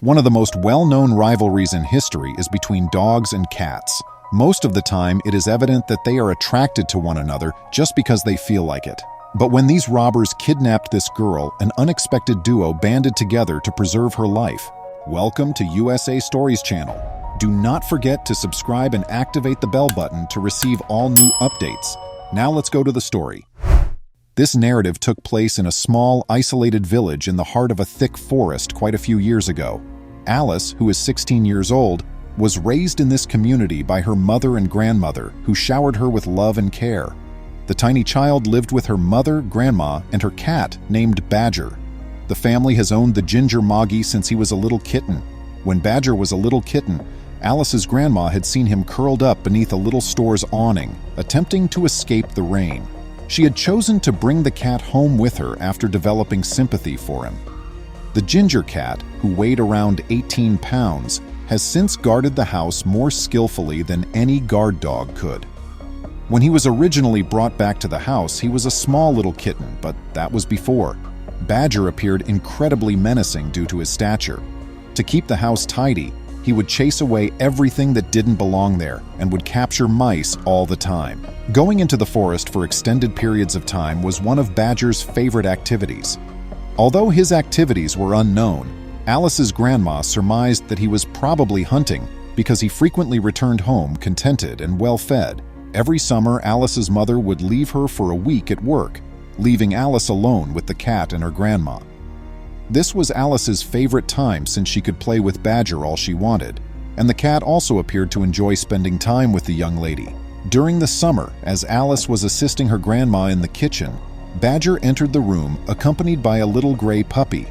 One of the most well-known rivalries in history is between dogs and cats. Most of the time, it is evident that they are attracted to one another just because they feel like it. But when these robbers kidnapped this girl, an unexpected duo banded together to preserve her life. Welcome to USA Stories channel. Do not forget to subscribe and activate the bell button to receive all new updates. Now let's go to the story. This narrative took place in a small, isolated village in the heart of a thick forest quite a few years ago. Alice, who is 16 years old, was raised in this community by her mother and grandmother, who showered her with love and care. The tiny child lived with her mother, grandma, and her cat named Badger. The family has owned the ginger Moggy since he was a little kitten. When Badger was a little kitten, Alice's grandma had seen him curled up beneath a little store's awning, attempting to escape the rain. She had chosen to bring the cat home with her after developing sympathy for him. The ginger cat, who weighed around 18 pounds, has since guarded the house more skillfully than any guard dog could. When he was originally brought back to the house, he was a small little kitten, but that was before. Badger appeared incredibly menacing due to his stature. To keep the house tidy, he would chase away everything that didn't belong there and would capture mice all the time. Going into the forest for extended periods of time was one of Badger's favorite activities. Although his activities were unknown, Alice's grandma surmised that he was probably hunting because he frequently returned home contented and well-fed. Every summer, Alice's mother would leave her for a week at work, leaving Alice alone with the cat and her grandma. This was Alice's favorite time since she could play with Badger all she wanted, and the cat also appeared to enjoy spending time with the young lady. During the summer, as Alice was assisting her grandma in the kitchen, Badger entered the room accompanied by a little gray puppy.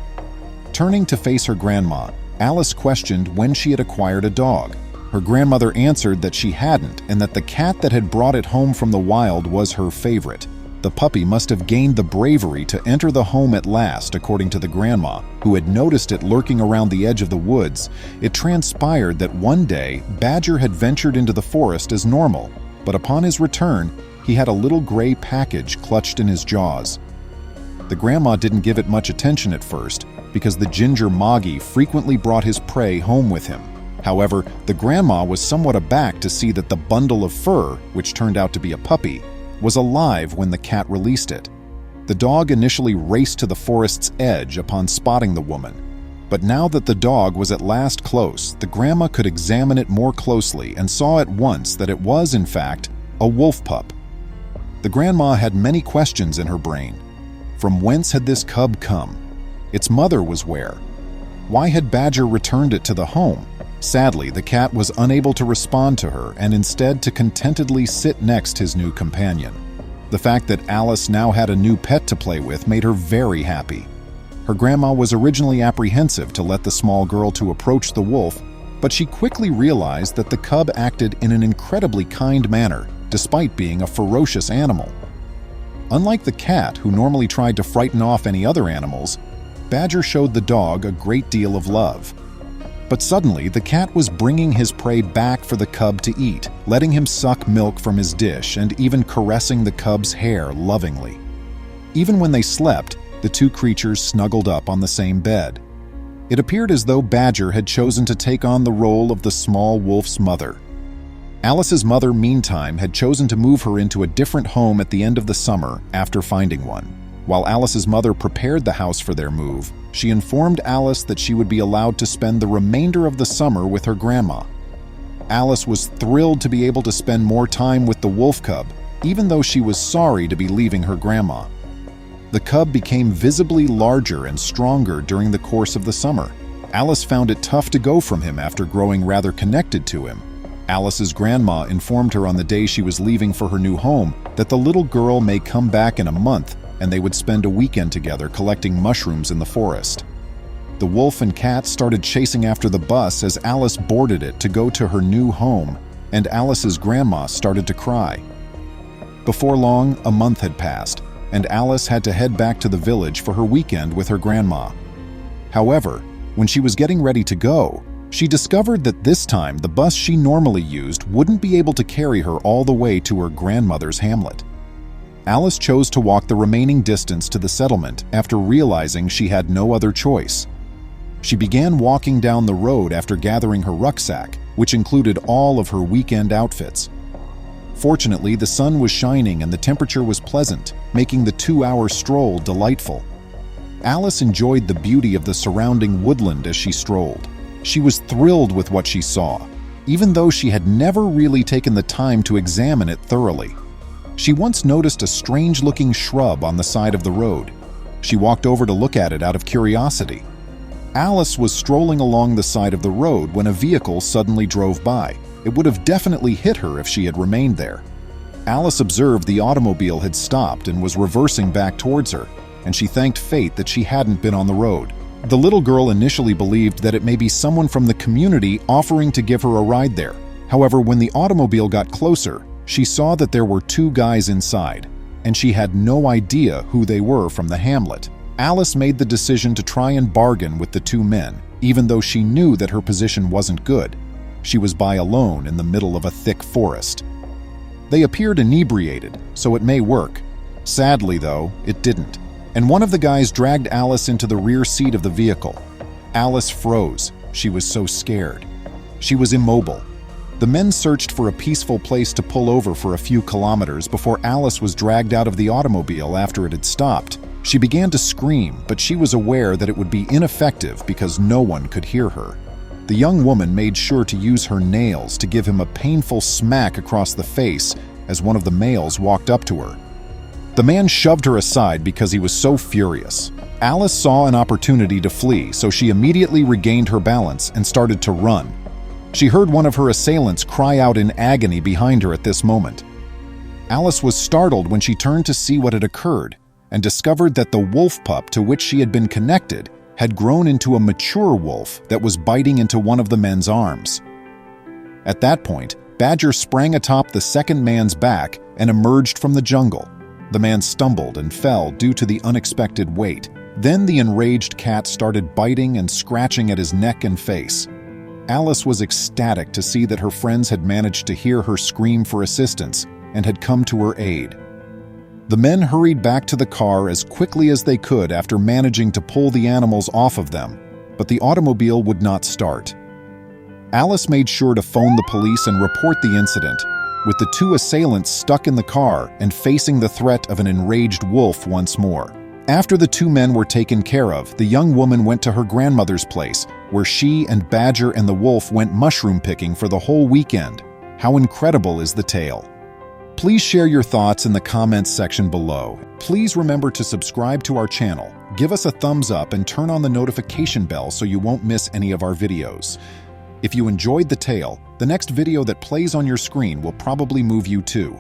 Turning to face her grandma, Alice questioned when she had acquired a dog. Her grandmother answered that she hadn't and that the cat that had brought it home from the wild was her favorite. The puppy must have gained the bravery to enter the home at last, according to the grandma, who had noticed it lurking around the edge of the woods. It transpired that one day, Badger had ventured into the forest as normal, but upon his return, he had a little gray package clutched in his jaws. The grandma didn't give it much attention at first, because the ginger Moggy frequently brought his prey home with him. However, the grandma was somewhat aback to see that the bundle of fur, which turned out to be a puppy, was alive when the cat released it. The dog initially raced to the forest's edge upon spotting the woman. But now that the dog was at last close, the grandma could examine it more closely and saw at once that it was, in fact, a wolf pup. The grandma had many questions in her brain. From whence had this cub come? Its mother was where? Why had Badger returned it to the home? Sadly, the cat was unable to respond to her and instead to contentedly sit next his new companion. The fact that Alice now had a new pet to play with made her very happy. Her grandma was originally apprehensive to let the small girl to approach the wolf, but she quickly realized that the cub acted in an incredibly kind manner, despite being a ferocious animal. Unlike the cat, who normally tried to frighten off any other animals, Badger showed the dog a great deal of love. But suddenly, the cat was bringing his prey back for the cub to eat, letting him suck milk from his dish and even caressing the cub's hair lovingly. Even when they slept, the two creatures snuggled up on the same bed. It appeared as though Badger had chosen to take on the role of the small wolf's mother. Alice's mother, meantime, had chosen to move her into a different home at the end of the summer after finding one. While Alice's mother prepared the house for their move, she informed Alice that she would be allowed to spend the remainder of the summer with her grandma. Alice was thrilled to be able to spend more time with the wolf cub, even though she was sorry to be leaving her grandma. The cub became visibly larger and stronger during the course of the summer. Alice found it tough to go from him after growing rather connected to him. Alice's grandma informed her on the day she was leaving for her new home that the little girl may come back in a month and they would spend a weekend together collecting mushrooms in the forest. The wolf and cat started chasing after the bus as Alice boarded it to go to her new home, and Alice's grandma started to cry. Before long, a month had passed, and Alice had to head back to the village for her weekend with her grandma. However, when she was getting ready to go, she discovered that this time the bus she normally used wouldn't be able to carry her all the way to her grandmother's hamlet. Alice chose to walk the remaining distance to the settlement after realizing she had no other choice. She began walking down the road after gathering her rucksack, which included all of her weekend outfits. Fortunately, the sun was shining and the temperature was pleasant, making the 2-hour stroll delightful. Alice enjoyed the beauty of the surrounding woodland as she strolled. She was thrilled with what she saw, even though she had never really taken the time to examine it thoroughly. She once noticed a strange-looking shrub on the side of the road. She walked over to look at it out of curiosity. Alice was strolling along the side of the road when a vehicle suddenly drove by. It would have definitely hit her if she had remained there. Alice observed the automobile had stopped and was reversing back towards her, and she thanked fate that she hadn't been on the road. The little girl initially believed that it may be someone from the community offering to give her a ride there. However, when the automobile got closer, she saw that there were 2 guys inside, and she had no idea who they were from the hamlet. Alice made the decision to try and bargain with the 2 men, even though she knew that her position wasn't good. She was by alone in the middle of a thick forest. They appeared inebriated, so it may work. Sadly, though, it didn't, and one of the guys dragged Alice into the rear seat of the vehicle. Alice froze. She was so scared. She was immobile. The men searched for a peaceful place to pull over for a few kilometers before Alice was dragged out of the automobile after it had stopped. She began to scream, but she was aware that it would be ineffective because no one could hear her. The young woman made sure to use her nails to give him a painful smack across the face as one of the males walked up to her. The man shoved her aside because he was so furious. Alice saw an opportunity to flee, so she immediately regained her balance and started to run. She heard one of her assailants cry out in agony behind her at this moment. Alice was startled when she turned to see what had occurred and discovered that the wolf pup to which she had been connected had grown into a mature wolf that was biting into one of the men's arms. At that point, Badger sprang atop the second man's back and emerged from the jungle. The man stumbled and fell due to the unexpected weight. Then the enraged cat started biting and scratching at his neck and face. Alice was ecstatic to see that her friends had managed to hear her scream for assistance and had come to her aid. The men hurried back to the car as quickly as they could after managing to pull the animals off of them, but the automobile would not start. Alice made sure to phone the police and report the incident, with the 2 assailants stuck in the car and facing the threat of an enraged wolf once more. After the 2 men were taken care of, the young woman went to her grandmother's place, where she and Badger and the wolf went mushroom picking for the whole weekend. How incredible is the tale? Please share your thoughts in the comments section below. Please remember to subscribe to our channel, give us a thumbs up, and turn on the notification bell so you won't miss any of our videos. If you enjoyed the tale, the next video that plays on your screen will probably move you too.